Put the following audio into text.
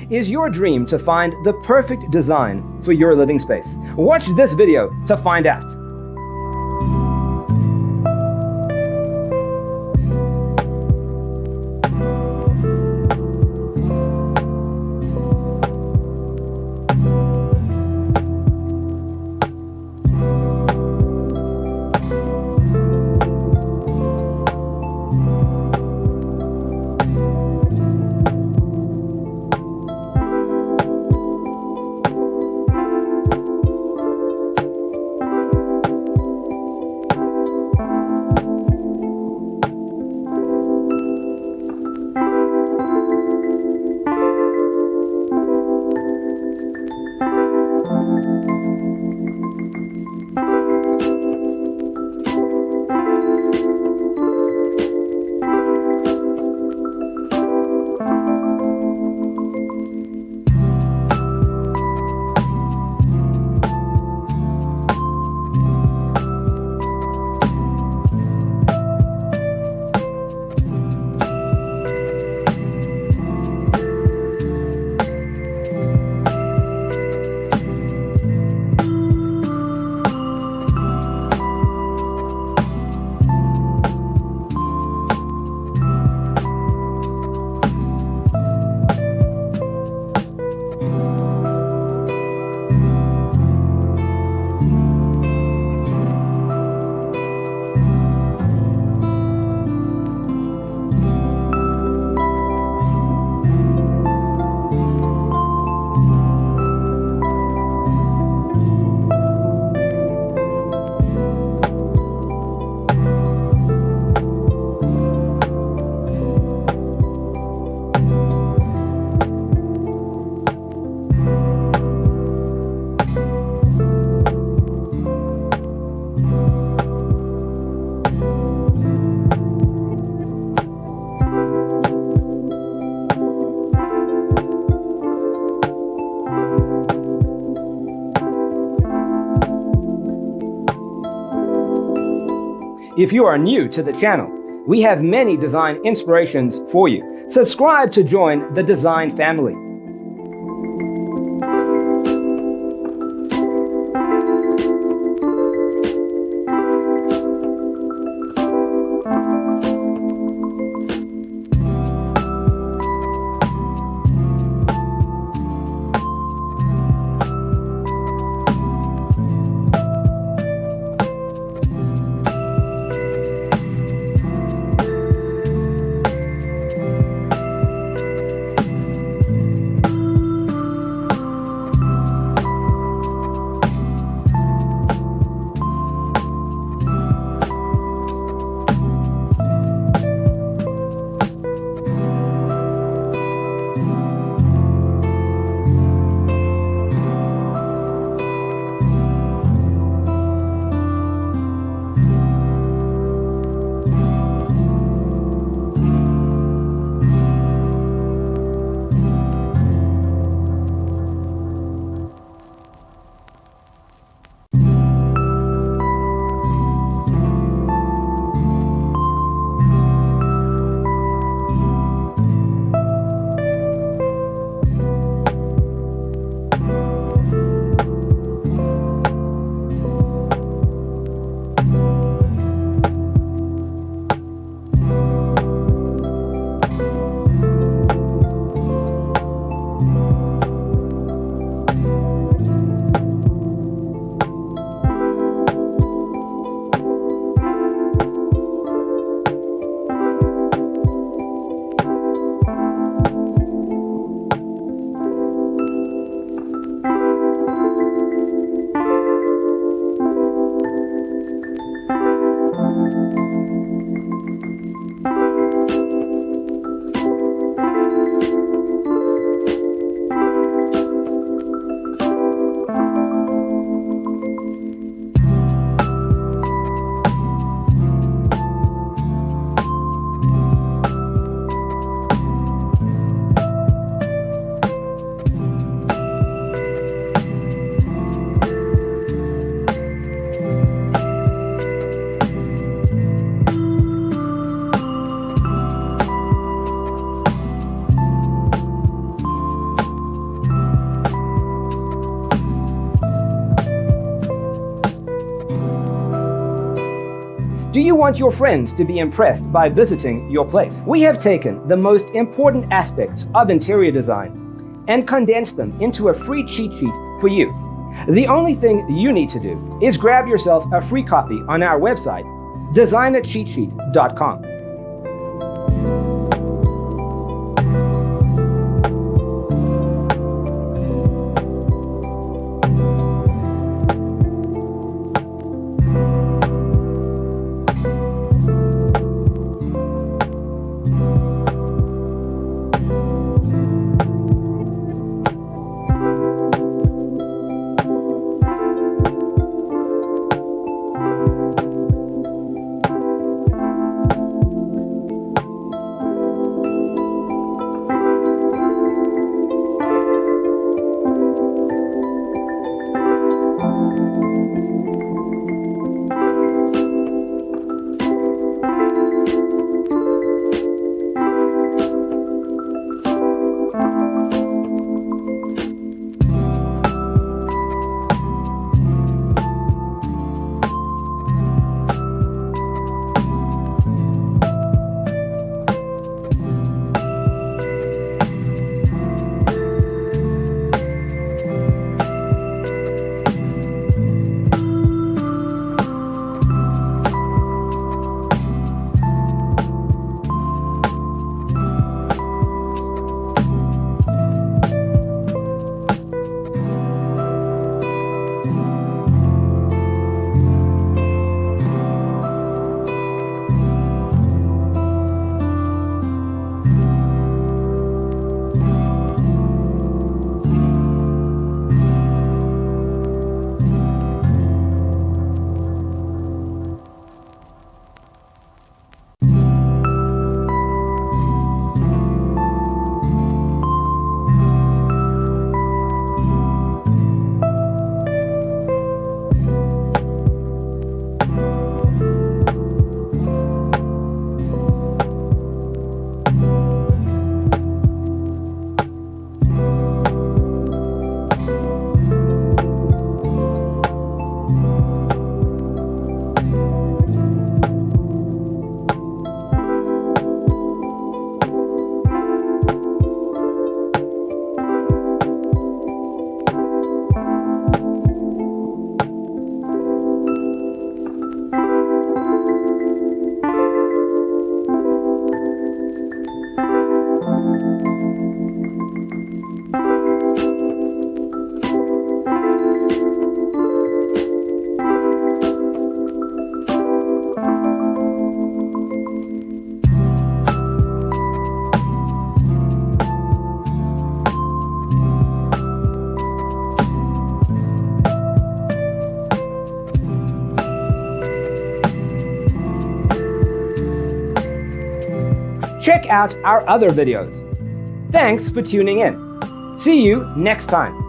is your dream to find the perfect design for your living space? Watch this video to find out. If you are new to the channel, we have many design inspirations for you. Subscribe to join the design family. want your friends to be impressed by visiting your place. We have taken the most important aspects of interior design and condensed them into a free cheat sheet for you. The only thing you need to do is grab yourself a free copy on our website, designercheatsheet.com. Check out our other videos. Thanks for tuning in. See you next time.